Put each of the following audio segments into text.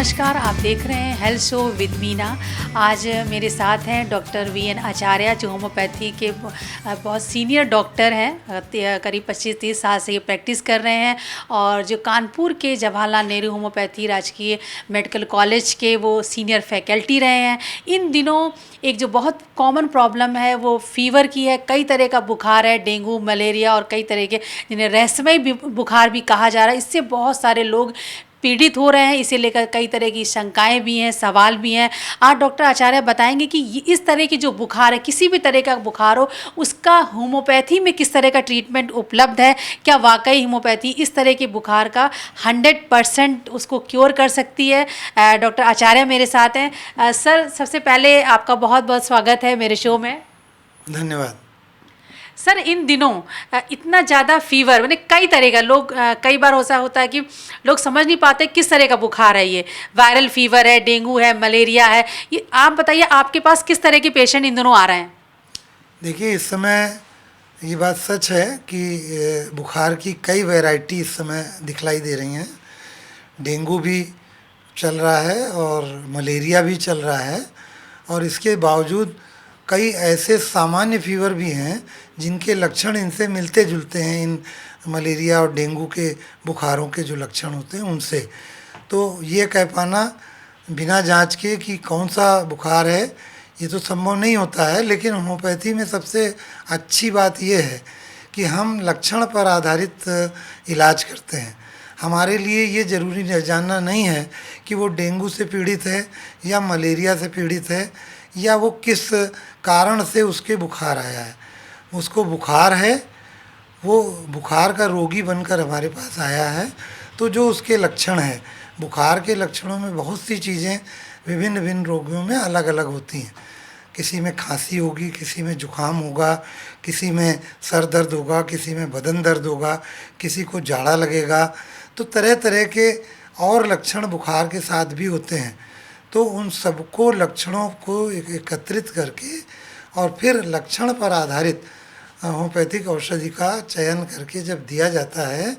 नमस्कार, आप देख रहे हैं हेल्थ शो विद मीना। आज मेरे साथ हैं डॉक्टर वीएन आचार्य, जो होम्योपैथी के बहुत सीनियर डॉक्टर हैं। करीब 25-30 साल से ये प्रैक्टिस कर रहे हैं और जो कानपुर के जवाहरलाल नेहरू होम्योपैथी राजकीय मेडिकल कॉलेज के वो सीनियर फैकल्टी रहे हैं। इन दिनों एक जो बहुत कॉमन प्रॉब्लम है वो फीवर की है। कई तरह का बुखार है, डेंगू, मलेरिया और कई तरह के जिन्हें रहस्यमय बुखार भी कहा जा रहा है। इससे बहुत सारे लोग पीड़ित हो रहे हैं। इसे लेकर कई तरह की शंकाएं भी हैं, सवाल भी हैं। आज डॉक्टर आचार्य बताएंगे कि इस तरह की जो बुखार है, किसी भी तरह का बुखार हो, उसका होम्योपैथी में किस तरह का ट्रीटमेंट उपलब्ध है। क्या वाकई होम्योपैथी इस तरह के बुखार का 100% उसको क्योर कर सकती है। डॉक्टर आचार्य मेरे साथ हैं। सर, सबसे पहले आपका बहुत बहुत स्वागत है मेरे शो में। धन्यवाद। सर, इन दिनों इतना ज़्यादा फीवर, मैंने कई तरह का लोग कई बार ऐसा होता है कि लोग समझ नहीं पाते किस तरह का बुखार है। ये वायरल फीवर है, डेंगू है, मलेरिया है। ये आप बताइए, आपके पास किस तरह के पेशेंट इन दिनों आ रहे हैं। देखिए, इस समय ये बात सच है कि बुखार की कई वैरायटी इस समय दिखलाई दे रही हैं। डेंगू भी चल रहा है और मलेरिया भी चल रहा है, और इसके बावजूद कई ऐसे सामान्य फीवर भी हैं जिनके लक्षण इनसे मिलते जुलते हैं, इन मलेरिया और डेंगू के बुखारों के जो लक्षण होते हैं उनसे। तो ये कह पाना बिना जांच के कि कौन सा बुखार है, ये तो संभव नहीं होता है। लेकिन होम्योपैथी में सबसे अच्छी बात यह है कि हम लक्षण पर आधारित इलाज करते हैं। हमारे लिए ये ज़रूरी जानना नहीं है कि वो डेंगू से पीड़ित है या मलेरिया से पीड़ित है या वो किस कारण से उसके बुखार आया है। उसको बुखार है, वो बुखार का रोगी बनकर हमारे पास आया है, तो जो उसके लक्षण हैं, बुखार के लक्षणों में बहुत सी चीज़ें विभिन्न विभिन्न रोगियों में अलग अलग होती हैं। किसी में खांसी होगी, किसी में जुकाम होगा, किसी में सर दर्द होगा, किसी में बदन दर्द होगा, किसी को जाड़ा लगेगा। तो तरह तरह के और लक्षण बुखार के साथ भी होते हैं। तो उन सबको लक्षणों को एकत्रित करके और फिर लक्षण पर आधारित होम्योपैथिक औषधि का चयन करके जब दिया जाता है,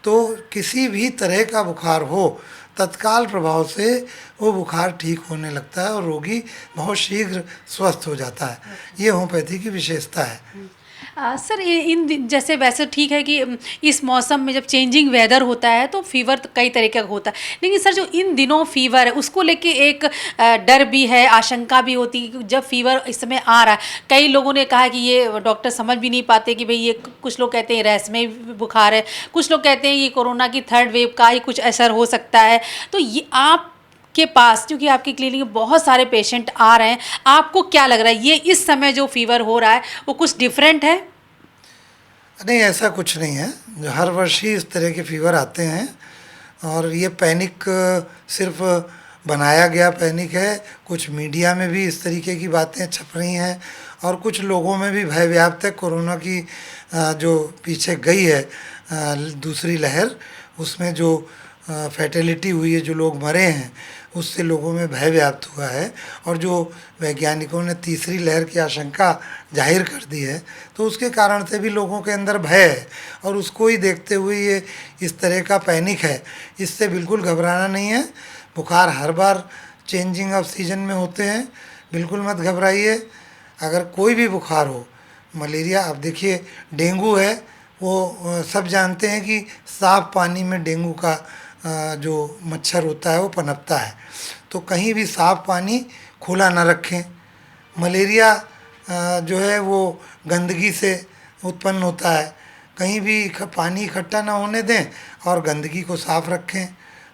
तो किसी भी तरह का बुखार हो, तत्काल प्रभाव से वो बुखार ठीक होने लगता है और रोगी बहुत शीघ्र स्वस्थ हो जाता है। ये होम्योपैथी की विशेषता है। सर, जैसे वैसे ठीक है कि इस मौसम में जब चेंजिंग वेदर होता है तो फीवर तो कई तरह का होता है। लेकिन सर, जो इन दिनों फीवर है उसको लेके एक डर भी है, आशंका भी होती है कि जब फीवर इस समय आ रहा है, कई लोगों ने कहा कि ये डॉक्टर समझ भी नहीं पाते कि भाई ये, कुछ लोग कहते हैं रहस्यमय बुखार है, कुछ लोग कहते हैं ये कोरोना की 3rd वेव का ही कुछ असर हो सकता है। तो ये आप के पास, क्योंकि आपकी क्लिनिक में बहुत सारे पेशेंट आ रहे हैं, आपको क्या लग रहा है ये इस समय जो फीवर हो रहा है वो कुछ डिफरेंट है? नहीं, ऐसा कुछ नहीं है। हर वर्ष ही इस तरह के फीवर आते हैं और ये पैनिक सिर्फ बनाया गया पैनिक है। कुछ मीडिया में भी इस तरीके की बातें छप रही हैं और कुछ लोगों में भी भय व्याप्त है। कोरोना की जो पीछे गई है दूसरी लहर, उसमें जो फैटेलिटी हुई है, जो लोग मरे हैं, उससे लोगों में भय व्याप्त हुआ है। और जो वैज्ञानिकों ने तीसरी लहर की आशंका जाहिर कर दी है, तो उसके कारण से भी लोगों के अंदर भय है और उसको ही देखते हुए ये इस तरह का पैनिक है। इससे बिल्कुल घबराना नहीं है। बुखार हर बार चेंजिंग ऑफ सीजन में होते हैं, बिल्कुल मत घबराइए। अगर कोई भी बुखार हो, मलेरिया, अब देखिए डेंगू है, वो सब जानते हैं कि साफ़ पानी में डेंगू का जो मच्छर होता है वो पनपता है। तो कहीं भी साफ़ पानी खुला ना रखें। मलेरिया जो है वो गंदगी से उत्पन्न होता है। कहीं भी पानी इकट्ठा ना होने दें और गंदगी को साफ़ रखें,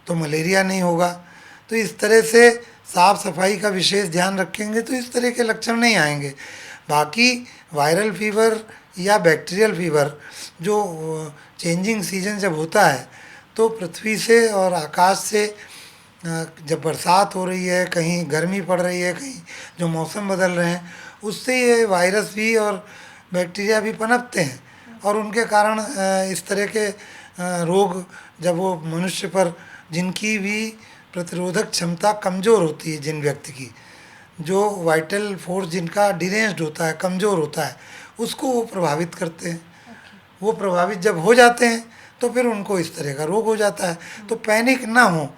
तो मलेरिया नहीं होगा। तो इस तरह से साफ़ सफाई का विशेष ध्यान रखेंगे तो इस तरह के लक्षण नहीं आएंगे। बाकी वायरल फीवर या बैक्टीरियल फीवर जो चेंजिंग सीजन जब होता है, तो पृथ्वी से और आकाश से जब बरसात हो रही है, कहीं गर्मी पड़ रही है, कहीं जो मौसम बदल रहे हैं, उससे ये वायरस भी और बैक्टीरिया भी पनपते हैं और उनके कारण इस तरह के रोग जब वो मनुष्य पर, जिनकी भी प्रतिरोधक क्षमता कमज़ोर होती है, जिन व्यक्ति की जो वाइटल फोर्स जिनका डिरेंज्ड होता है, कमज़ोर होता है, उसको वो प्रभावित करते हैं। वो प्रभावित जब हो जाते हैं तो फिर उनको इस तरह का रोग हो जाता है। तो पैनिक ना हो,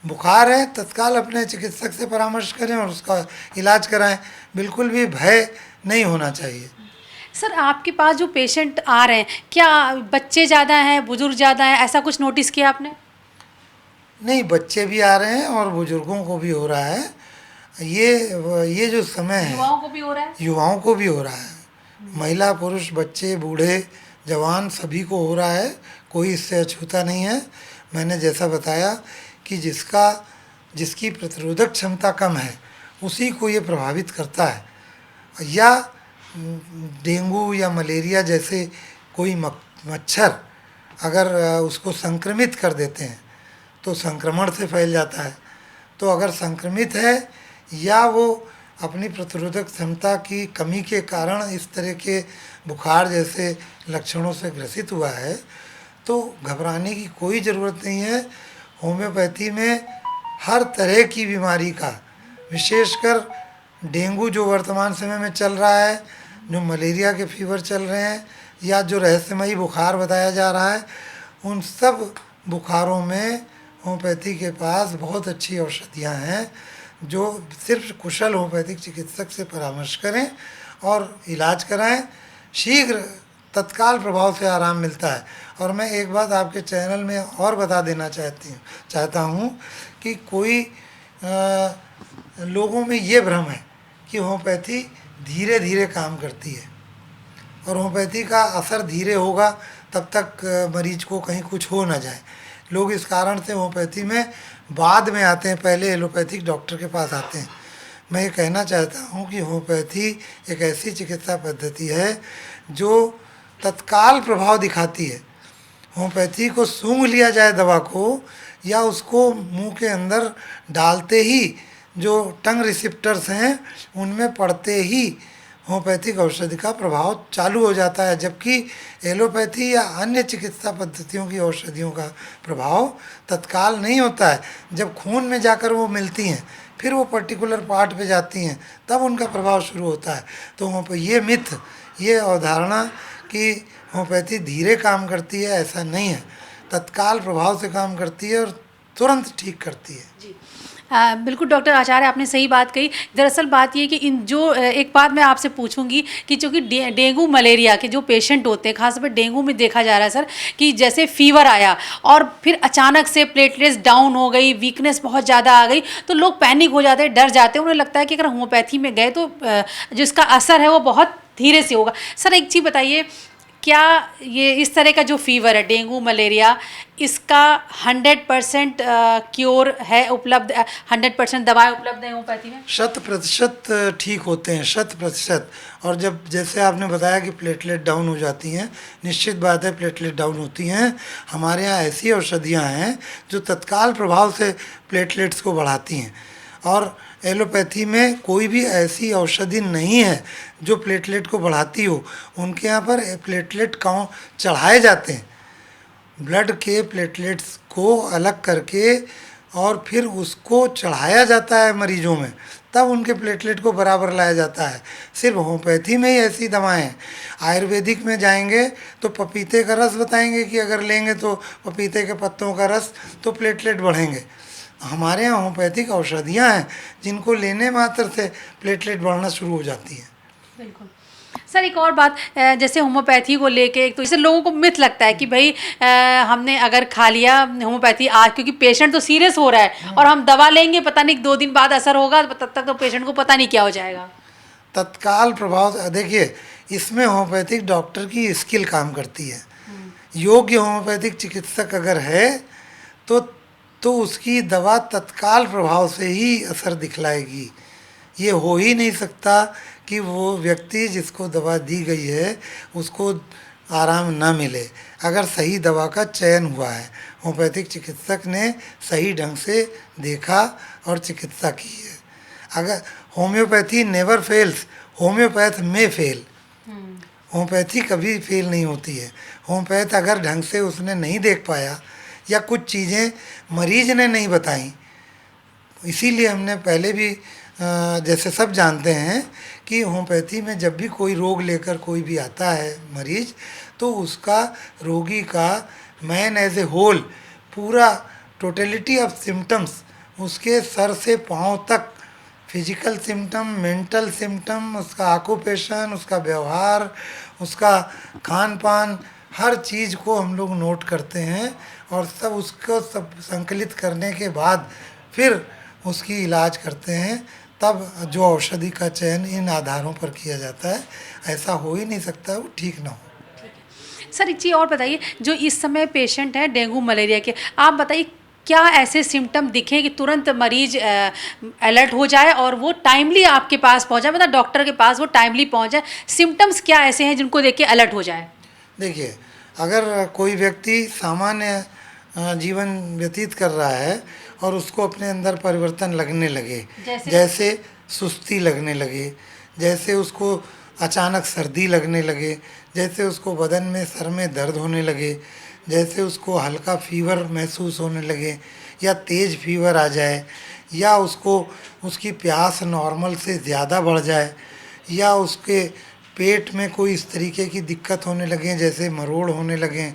बुखार है तत्काल अपने चिकित्सक से परामर्श करें और उसका इलाज कराएं। बिल्कुल भी भय नहीं होना चाहिए। सर आपके पास जो पेशेंट आ रहे हैं, क्या बच्चे ज़्यादा हैं, बुजुर्ग ज़्यादा हैं, ऐसा कुछ नोटिस किया आपने? नहीं, बच्चे भी आ रहे हैं और बुजुर्गों को भी हो रहा है। ये जो समय है युवाओं को भी हो रहा है? युवाओं को भी हो रहा है। महिला पुरुष बच्चे बूढ़े जवान सभी को हो रहा है, कोई इससे अछूता नहीं है। मैंने जैसा बताया कि जिसकी प्रतिरोधक क्षमता कम है उसी को ये प्रभावित करता है। या डेंगू या मलेरिया जैसे कोई मच्छर अगर उसको संक्रमित कर देते हैं तो संक्रमण से फैल जाता है। तो अगर संक्रमित है या वो अपनी प्रतिरोधक क्षमता की कमी के कारण इस तरह के बुखार जैसे लक्षणों से ग्रसित हुआ है तो घबराने की कोई ज़रूरत नहीं है। होम्योपैथी में हर तरह की बीमारी का, विशेषकर डेंगू जो वर्तमान समय में चल रहा है, जो मलेरिया के फीवर चल रहे हैं या जो रहस्यमयी बुखार बताया जा रहा है, उन सब बुखारों में होम्योपैथी के पास बहुत अच्छी औषधियाँ हैं। जो सिर्फ कुशल होम्योपैथिक चिकित्सक से परामर्श करें और इलाज कराएं, शीघ्र तत्काल प्रभाव से आराम मिलता है। और मैं एक बात आपके चैनल में और बता देना चाहता हूँ कि कोई लोगों में ये भ्रम है कि होम्योपैथी धीरे धीरे काम करती है और होम्योपैथी का असर धीरे होगा तब तक मरीज को कहीं कुछ हो ना जाए। लोग इस कारण से होम्योपैथी में बाद में आते हैं, पहले एलोपैथिक डॉक्टर के पास आते हैं। मैं ये कहना चाहता हूँ कि होम्योपैथी एक ऐसी चिकित्सा पद्धति है जो तत्काल प्रभाव दिखाती है। होम्योपैथी को सूंघ लिया जाए दवा को या उसको मुंह के अंदर डालते ही जो टंग रिसेप्टर्स हैं उनमें पड़ते ही होम्योपैथिक औषधि का प्रभाव चालू हो जाता है, जबकि एलोपैथी या अन्य चिकित्सा पद्धतियों की औषधियों का प्रभाव तत्काल नहीं होता है। जब खून में जाकर वो मिलती हैं फिर वो पर्टिकुलर पार्ट पे जाती हैं तब उनका प्रभाव शुरू होता है। तो ये मिथ, ये अवधारणा कि होम्योपैथी धीरे काम करती है, ऐसा नहीं है। तत्काल प्रभाव से काम करती है और तुरंत ठीक करती है। जी बिल्कुल डॉक्टर आचार्य आपने सही बात कही। दरअसल बात ये है कि इन जो एक बात मैं आपसे पूछूंगी कि चूँकि डेंगू मलेरिया के जो पेशेंट होते हैं, खासतौर पर डेंगू में देखा जा रहा है सर कि जैसे फीवर आया और फिर अचानक से प्लेटलेट्स डाउन हो गई, वीकनेस बहुत ज़्यादा आ गई, तो लोग पैनिक हो जाते हैं, डर जाते हैं। उन्हें लगता है कि अगर होम्योपैथी में गए तो जो इसका असर है वो बहुत धीरे से होगा। सर एक चीज़ बताइए, क्या ये इस तरह का जो फीवर है डेंगू मलेरिया, इसका 100% क्योर है उपलब्ध, 100% दवाएं उपलब्ध है होम्योपैथी में? 100% ठीक होते हैं, 100%। और जब जैसे आपने बताया कि प्लेटलेट डाउन हो जाती हैं, निश्चित बात है प्लेटलेट डाउन होती हैं। हमारे यहाँ ऐसी औषधियाँ हैं जो तत्काल प्रभाव से प्लेटलेट्स को बढ़ाती हैं। और एलोपैथी में कोई भी ऐसी औषधि नहीं है जो प्लेटलेट को बढ़ाती हो। उनके यहाँ पर प्लेटलेट काउंट चढ़ाए जाते हैं, ब्लड के प्लेटलेट्स को अलग करके और फिर उसको चढ़ाया जाता है मरीजों में, तब उनके प्लेटलेट को बराबर लाया जाता है। सिर्फ होम्योपैथी में ही ऐसी दवाएं हैं। आयुर्वेदिक में जाएंगे तो पपीते का रस बताएंगे कि अगर लेंगे तो पपीते के पत्तों का रस तो प्लेटलेट बढ़ेंगे। हमारे यहाँ होम्योपैथिक औषधियाँ हैं जिनको लेने मात्र से प्लेटलेट बढ़ना शुरू हो जाती है। बिल्कुल सर, एक और बात, जैसे होम्योपैथी को लेके एक तो जैसे लोगों को मिथ लगता है कि भाई हमने अगर खा लिया होम्योपैथी आज, क्योंकि पेशेंट तो सीरियस हो रहा है और हम दवा लेंगे, पता नहीं 2 दिन बाद असर होगा, तब तक तो पेशेंट को पता नहीं क्या हो जाएगा। तत्काल प्रभाव देखिए, इसमें होम्योपैथिक डॉक्टर की स्किल काम करती है। योग्य होम्योपैथिक चिकित्सक अगर है तो उसकी दवा तत्काल प्रभाव से ही असर दिखलाएगी। ये हो ही नहीं सकता कि वो व्यक्ति जिसको दवा दी गई है उसको आराम ना मिले अगर सही दवा का चयन हुआ है। होम्योपैथिक चिकित्सक ने सही ढंग से देखा और चिकित्सा की है। अगर होम्योपैथी नेवर फेल्स, होम्योपैथ में फेल, होम्योपैथी कभी फेल नहीं होती है। होम्योपैथ अगर ढंग से उसने नहीं देख पाया या कुछ चीज़ें मरीज ने नहीं बताई, इसीलिए हमने पहले भी जैसे सब जानते हैं कि होम्योपैथी में जब भी कोई रोग लेकर कोई भी आता है मरीज, तो उसका रोगी का मैन एज ए होल पूरा टोटलिटी ऑफ सिम्टम्स, उसके सर से पाँव तक, फिजिकल सिम्टम, मेंटल सिम्टम, उसका ऑक्यूपेशन, उसका व्यवहार, उसका खान पान, हर चीज़ को हम लोग नोट करते हैं और सब उसको सब संकलित करने के बाद फिर उसकी इलाज करते हैं। तब जो औषधि का चयन इन आधारों पर किया जाता है। ऐसा हो ही नहीं सकता है वो ठीक ना हो। सर एक चीज़ और बताइए, जो इस समय पेशेंट हैं डेंगू मलेरिया के, आप बताइए क्या ऐसे सिम्टम दिखे कि तुरंत मरीज अलर्ट हो जाए और वो टाइमली आपके पास पहुंचे, मतलब डॉक्टर के पास वो टाइमली पहुंच जाए? सिम्टम्स क्या ऐसे हैं जिनको देख के अलर्ट हो जाए? देखिए, अगर कोई व्यक्ति सामान्य जीवन व्यतीत कर रहा है और उसको अपने अंदर परिवर्तन लगने लगे, जैसे सुस्ती लगने लगे, जैसे उसको अचानक सर्दी लगने लगे, जैसे उसको बदन में सर में दर्द होने लगे, जैसे उसको हल्का फीवर महसूस होने लगे या तेज़ फीवर आ जाए, या उसको उसकी प्यास नॉर्मल से ज़्यादा बढ़ जाए, या उसके पेट में कोई इस तरीके की दिक्कत होने लगे जैसे मरोड़ होने लगे,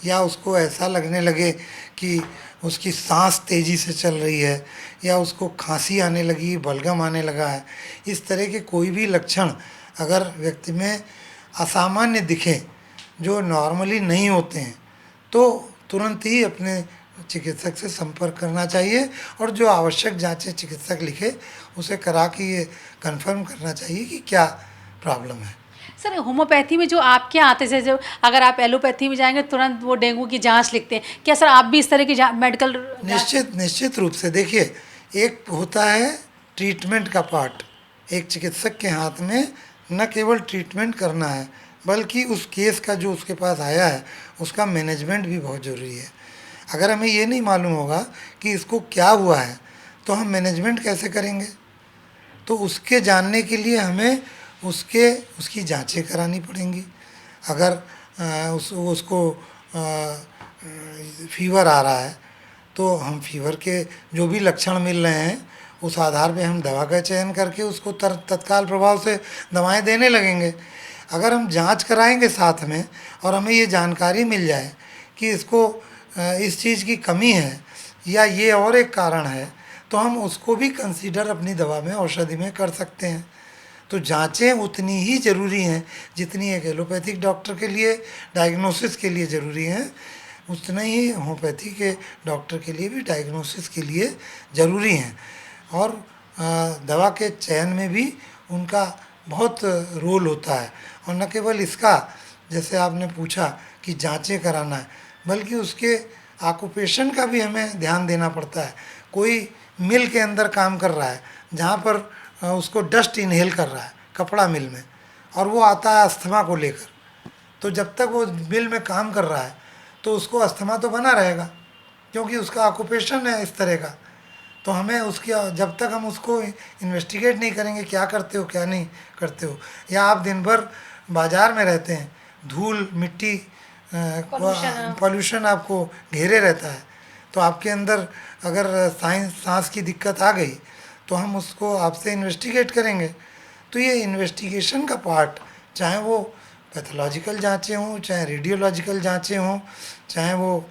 या उसको ऐसा लगने लगे कि उसकी सांस तेज़ी से चल रही है, या उसको खांसी आने लगी, बलगम आने लगा है, इस तरह के कोई भी लक्षण अगर व्यक्ति में असामान्य दिखें जो नॉर्मली नहीं होते हैं, तो तुरंत ही अपने चिकित्सक से संपर्क करना चाहिए और जो आवश्यक जांचें चिकित्सक लिखे उसे करा के ये कंफर्म करना चाहिए कि क्या प्रॉब्लम है। सर होम्योपैथी में जो आपके यहाँ आते से, जो अगर आप एलोपैथी में जाएंगे तुरंत वो डेंगू की जांच लिखते हैं, क्या सर आप भी इस तरह की मेडिकल? निश्चित रूप से। देखिए, एक होता है ट्रीटमेंट का पार्ट, एक चिकित्सक के हाथ में न केवल ट्रीटमेंट करना है बल्कि उस केस का जो उसके पास आया है उसका मैनेजमेंट भी बहुत ज़रूरी है। अगर हमें ये नहीं मालूम होगा कि इसको क्या हुआ है तो हम मैनेजमेंट कैसे करेंगे? तो उसके जानने के लिए हमें उसकी जांचें करानी पड़ेंगी। अगर उसको फीवर आ रहा है तो हम फीवर के जो भी लक्षण मिल रहे हैं उस आधार पे हम दवा का चयन करके उसको तत्काल प्रभाव से दवाएं देने लगेंगे। अगर हम जांच कराएंगे साथ में और हमें ये जानकारी मिल जाए कि इसको इस चीज़ की कमी है या ये और एक कारण है, तो हम उसको भी कंसीडर अपनी दवा में, औषधि में कर सकते हैं। तो जांचें उतनी ही ज़रूरी हैं जितनी एक एलोपैथिक डॉक्टर के लिए डायग्नोसिस के लिए ज़रूरी हैं, उतना ही होम्योपैथी के डॉक्टर के लिए भी डायग्नोसिस के लिए ज़रूरी हैं। और दवा के चयन में भी उनका बहुत रोल होता है। और न केवल इसका, जैसे आपने पूछा कि जांचें कराना है, बल्कि उसके ऑक्यूपेशन का भी हमें ध्यान देना पड़ता है। कोई मिल के अंदर काम कर रहा है जहाँ पर उसको डस्ट इनहेल कर रहा है कपड़ा मिल में, और वो आता है अस्थमा को लेकर, तो जब तक वो मिल में काम कर रहा है तो उसको अस्थमा तो बना रहेगा क्योंकि उसका ऑक्यूपेशन है इस तरह का। तो हमें उसकी, जब तक हम उसको इन्वेस्टिगेट नहीं करेंगे क्या करते हो क्या नहीं करते हो, या आप दिन भर बाज़ार में रहते हैं, धूल मिट्टी पॉल्यूशन आपको घेरे रहता है, तो आपके अंदर अगर सांस की दिक्कत आ गई तो हम उसको आपसे इन्वेस्टिगेट करेंगे। तो ये इन्वेस्टिगेशन का पार्ट, चाहे वो पैथोलॉजिकल जांचें हों, चाहे रेडियोलॉजिकल जांचें हों, चाहे वो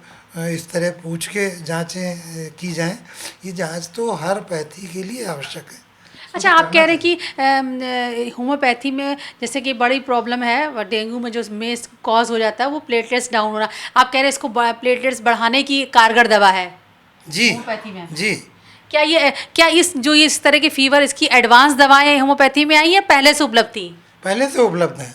इस तरह पूछ के जांचें की जाएं, ये जांच तो हर पैथी के लिए आवश्यक है। अच्छा, आप कह रहे हैं कि होम्योपैथी में जैसे कि बड़ी प्रॉब्लम है डेंगू में, जो में कॉज हो जाता है वो प्लेटलेट्स डाउन होना, आप कह रहे हैं इसको प्लेटलेट्स बढ़ाने की कारगर दवा है जी होम्योपैथी में? जी। क्या इस तरह के फीवर, इसकी एडवांस दवाएं होम्योपैथी में आई हैं, पहले से उपलब्ध थी? पहले से उपलब्ध हैं,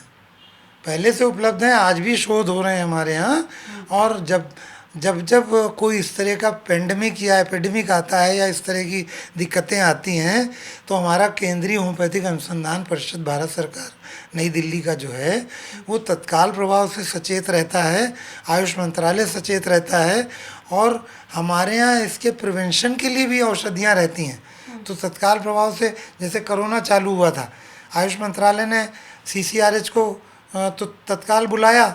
पहले से उपलब्ध हैं, आज भी शोध हो रहे हैं हमारे यहाँ। और जब जब जब कोई इस तरह का पेंडेमिक या एपिडेमिक आता है या इस तरह की दिक्कतें आती हैं तो हमारा केंद्रीय होम्योपैथिक अनुसंधान परिषद, भारत सरकार नई दिल्ली का जो है, वो तत्काल प्रभाव से सचेत रहता है, आयुष मंत्रालय सचेत रहता है, और हमारे यहाँ इसके प्रिवेंशन के लिए भी औषधियाँ रहती हैं। तो तत्काल प्रभाव से, जैसे कोरोना चालू हुआ था, आयुष मंत्रालय ने CCRH को तो तत्काल बुलाया,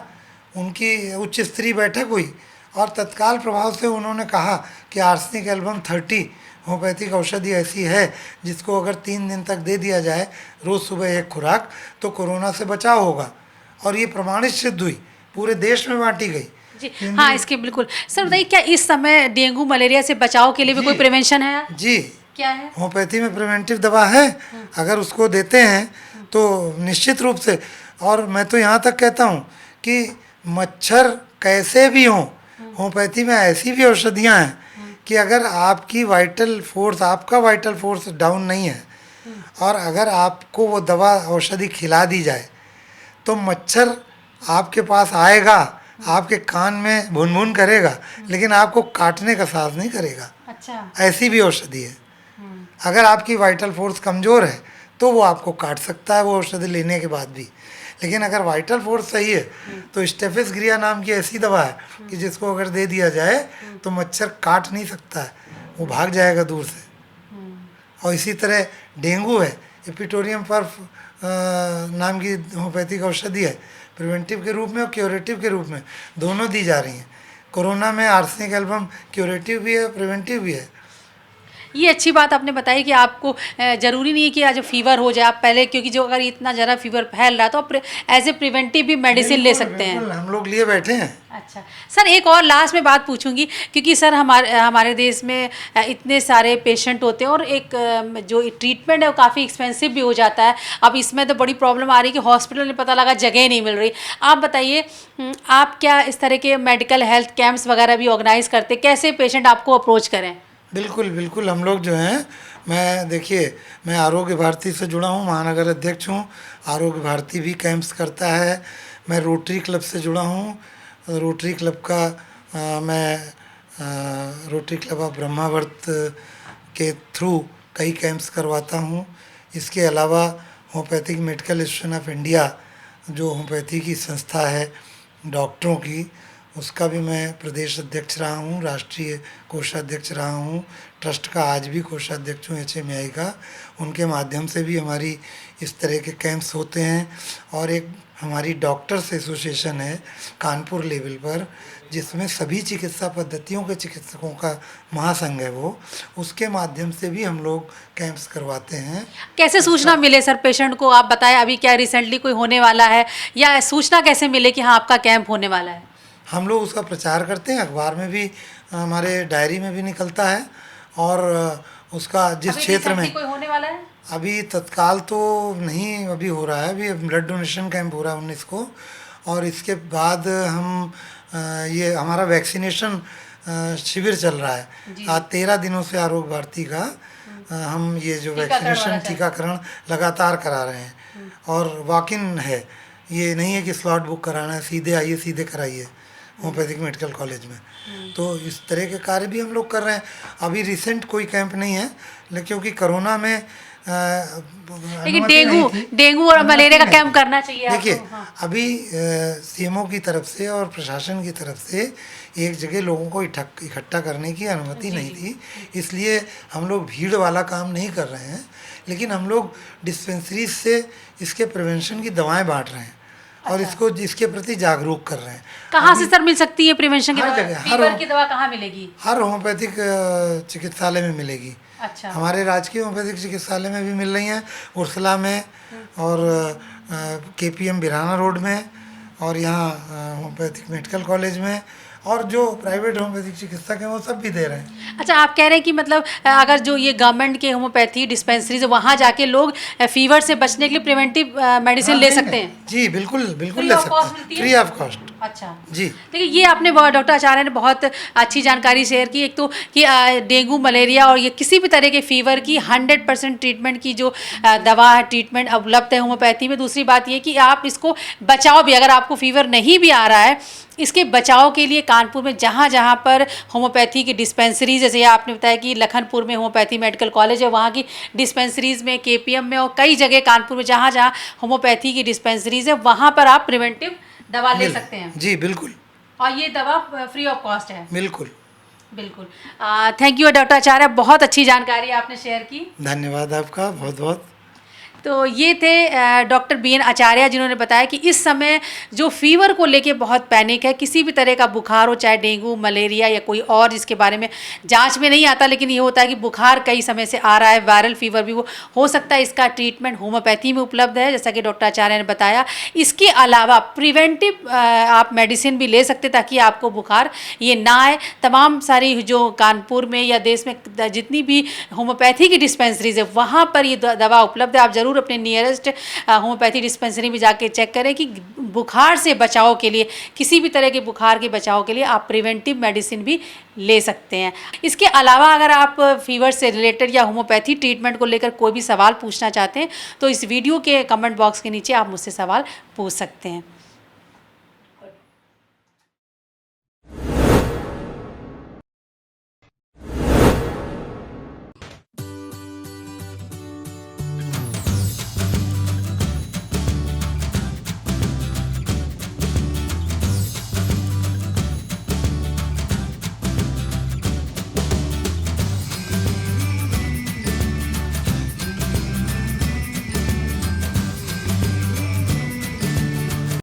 उनकी उच्च स्तरीय बैठक हुई और तत्काल प्रभाव से उन्होंने कहा कि आर्सेनिक एल्बम 30 होम्योपैथिक औषधि ऐसी है जिसको अगर 3 दिन तक दे दिया जाए रोज़ सुबह एक खुराक, तो कोरोना से बचाव होगा। और ये प्रमाणित सिद्ध हुई, पूरे देश में बांटी गई। जी हाँ, इसके बिल्कुल सर बताइए, क्या इस समय डेंगू मलेरिया से बचाव के लिए भी कोई प्रिवेंशन है? जी, क्या है? होम्योपैथी में प्रिवेंटिव दवा है, अगर उसको देते हैं तो निश्चित रूप से। और मैं तो यहाँ तक कहता हूँ कि मच्छर कैसे भी हों, होम्योपैथी में ऐसी भी औषधियाँ हैं कि अगर आपकी वाइटल फोर्स, आपका वाइटल फोर्स डाउन नहीं है और अगर आपको वो दवा औषधि खिला दी जाए तो मच्छर आपके पास आएगा, आपके कान में भुन भुन करेगा, लेकिन आपको काटने का साहस नहीं करेगा। अच्छा। ऐसी भी औषधि है। अगर आपकी वाइटल फोर्स कमज़ोर है तो वो आपको काट सकता है वो औषधि लेने के बाद भी, लेकिन अगर वाइटल फोर्स सही है तो स्टेफिस नाम की ऐसी दवा है कि जिसको अगर दे दिया जाए तो मच्छर काट नहीं सकता है, वो भाग जाएगा दूर से। और इसी तरह डेंगू है, एपिटोरियम पर्फ नाम की होम्योपैथिक औषधि है, प्रिवेंटिव के रूप में और क्यूरेटिव के रूप में दोनों दी जा रही हैं। कोरोना में आर्सेनिक एल्बम क्यूरेटिव भी है, प्रिवेंटिव भी है। ये अच्छी बात आपने बताई कि आपको ज़रूरी नहीं है कि आज फीवर हो जाए, आप पहले, क्योंकि जो अगर इतना ज़्यादा फीवर फैल रहा है तो आप एज ए प्रिवेंटिव भी मेडिसिन ले सकते हैं। बिल्कुल, हम लोग लिए बैठे हैं। अच्छा सर, एक और लास्ट में बात पूछूंगी, क्योंकि सर हमारे देश में इतने सारे पेशेंट होते हैं और एक जो ट्रीटमेंट है वो काफ़ी एक्सपेंसिव भी हो जाता है। अब इसमें तो बड़ी प्रॉब्लम आ रही है कि हॉस्पिटल में पता लगा जगह नहीं मिल रही। आप बताइए, आप क्या इस तरह के मेडिकल हेल्थ कैंप्स वगैरह भी ऑर्गेनाइज करते, कैसे पेशेंट आपको अप्रोच करें? बिल्कुल बिल्कुल, हम लोग जो हैं, मैं देखिए, मैं आरोग्य भारती से जुड़ा हूँ, महानगर अध्यक्ष हूँ। आरोग्य भारती भी कैंप्स करता है। मैं रोटरी क्लब से जुड़ा हूँ, रोटरी क्लब का मैं रोटरी क्लब ऑफ ब्रह्मावर्त के थ्रू कई कैंप्स करवाता हूँ। इसके अलावा homeopathic medical association of India, जो होम्योपैथी की संस्था है डॉक्टरों की, उसका भी मैं प्रदेश अध्यक्ष रहा हूँ, राष्ट्रीय कोषाध्यक्ष रहा हूँ, ट्रस्ट का आज भी कोषाध्यक्ष हूँ HMAI का। उनके माध्यम से भी हमारी इस तरह के कैंप्स होते हैं। और एक हमारी डॉक्टर्स एसोसिएशन है कानपुर लेवल पर, जिसमें सभी चिकित्सा पद्धतियों के चिकित्सकों का महासंघ है वो, उसके माध्यम से भी हम लोग कैंप्स करवाते हैं। कैसे सूचना मिले सर पेशेंट को? आप बताएं, अभी क्या रिसेंटली कोई होने वाला है, या सूचना कैसे मिले कि हाँ आपका कैंप होने वाला है? हम लोग उसका प्रचार करते हैं, अखबार में भी, हमारे डायरी में भी निकलता है। और उसका जिस क्षेत्र में कोई होने वाला है, अभी तत्काल तो नहीं अभी हो रहा है, अभी ब्लड डोनेशन कैंप हो रहा है 19 को। और इसके बाद हम ये हमारा वैक्सीनेशन शिविर चल रहा है आज 13 दिनों से आरोग्य भारती का। हम ये जो वैक्सीनेशन टीकाकरण लगातार करा रहे हैं और वॉक इन है, ये नहीं है कि स्लॉट बुक कराना है, सीधे आइए सीधे कराइए होम्योपैथिक मेडिकल कॉलेज में। तो इस तरह के कार्य भी हम लोग कर रहे हैं। अभी रिसेंट कोई कैंप नहीं है, लेकिन क्योंकि कोरोना में लेकिन डेंगू और मलेरिया का कैंप करना चाहिए। देखिए अभी CMO की तरफ से और प्रशासन की तरफ से एक जगह लोगों को इकट्ठा करने की अनुमति नहीं थी, इसलिए हम लोग भीड़ वाला काम नहीं कर रहे हैं, लेकिन हम लोग डिस्पेंसरी से इसके प्रिवेंशन की दवाएं बांट रहे हैं और इसको इसके प्रति जागरूक कर रहे हैं। कहाँ से सर मिल सकती है प्रिवेंशन की हर दवा? जगह, फीवर की दवा कहाँ मिलेगी? हर होम्योपैथिक चिकित्सालय में मिलेगी। अच्छा, हमारे राजकीय होम्योपैथिक चिकित्सालय में भी मिल रही हैं, उर्सला में और KPM बिराना रोड में, और यहाँ होम्योपैथिक मेडिकल कॉलेज में, और जो प्राइवेट होम्योपैथिक चिकित्सक हैं वो सब भी दे रहे हैं। अच्छा, आप कह रहे हैं कि मतलब अगर जो ये गवर्नमेंट के होम्योपैथी डिस्पेंसरीज वहाँ जाके लोग फीवर से बचने के लिए प्रिवेंटिव मेडिसिन ले सकते हैं? जी बिल्कुल बिल्कुल ले सकते हैं, फ्री ऑफ कॉस्ट। अच्छा जी, देखिए, ये आपने डॉक्टर आचार्य ने बहुत अच्छी जानकारी शेयर की। एक तो कि डेंगू मलेरिया और ये किसी भी तरह के फीवर की 100% ट्रीटमेंट की जो दवा है, ट्रीटमेंट उपलब्ध है होम्योपैथी में। दूसरी बात ये कि आप इसको बचाव भी, अगर आपको फीवर नहीं भी आ रहा है, इसके बचाव के लिए कानपुर में जहाँ जहाँ पर होम्योपैथी की डिस्पेंसरीज, जैसे आपने बताया कि लखनपुर में होम्योपैथी मेडिकल कॉलेज है, वहाँ की डिस्पेंसरीज में, KPM में, और कई जगह कानपुर में जहाँ जहाँ होम्योपैथी की डिस्पेंसरीज है, वहाँ पर आप प्रिवेंटिव दवा ले सकते हैं। जी बिल्कुल, और ये दवा फ्री ऑफ कॉस्ट है। बिल्कुल बिल्कुल। थैंक यू डॉक्टर आचार्य, बहुत अच्छी जानकारी आपने शेयर की। धन्यवाद आपका बहुत बहुत। तो ये थे डॉक्टर BN आचार्य, जिन्होंने बताया कि इस समय जो फीवर को लेके बहुत पैनिक है, किसी भी तरह का बुखार हो, चाहे डेंगू, मलेरिया या कोई और, जिसके बारे में जांच में नहीं आता, लेकिन ये होता है कि बुखार कई समय से आ रहा है, वायरल फीवर भी वो हो सकता है। इसका ट्रीटमेंट होम्योपैथी में उपलब्ध है, जैसा कि डॉक्टर आचार्य ने बताया। इसके अलावा प्रिवेंटिव आप मेडिसिन भी ले सकते ताकि आपको बुखार ये ना आए। तमाम सारी जो कानपुर में या देश में जितनी भी होम्योपैथी की डिस्पेंसरीज है, वहाँ पर ये दवा उपलब्ध है। आप ज़रूर अपने नियरेस्ट होम्योपैथी डिस्पेंसरी में जाके चेक करें कि बुखार से बचाव के लिए, किसी भी तरह के बुखार के बचाव के लिए आप प्रिवेंटिव मेडिसिन भी ले सकते हैं। इसके अलावा अगर आप फीवर से रिलेटेड या होम्योपैथी ट्रीटमेंट को लेकर कोई भी सवाल पूछना चाहते हैं तो इस वीडियो के कमेंट बॉक्स के नीचे आप मुझसे सवाल पूछ सकते हैं।